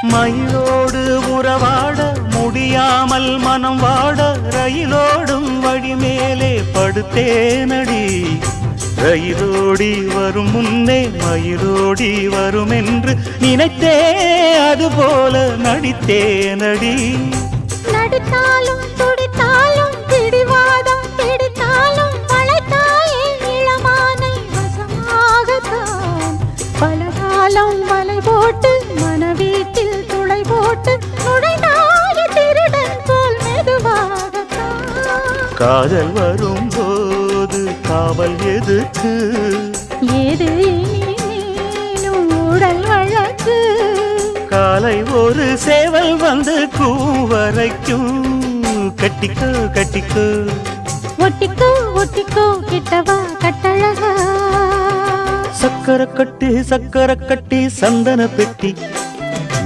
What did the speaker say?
மயிலோடு உறவாட முடியாமல் மனம் வாட ரயிலோடும் வழி மேலே படுத்தேனடி. ரயிலோடி வரும் முன்னே மயிலோடி வரும் என்று நினைத்தே அதுபோல நடித்தேனடி. நடித்தாலும் துடித்தாலும் பிடிவாதம் பிடித்தாலும் வளைத்தாயே இளமானை வசமாகத்தான். பலகாலம் வலை போட்டு மனவீட்டில் துளை போட்டு நுழைந்தாய திருடன் போல் மெதுவாகத்தான். காதல் வரும்போது காவல் எதுக்கு? ஏது இனிமேலும் உடல் வழக்கு. காலை ஒரு சேவல் வந்து கூவரைக்கும். கட்டிக்கோ கட்டிக்கோ ஒட்டிக்கோ ஒட்டிக்கோ கிட்டவா கட்டழகா. சக்கரை கட்டி சந்தன பெட்டி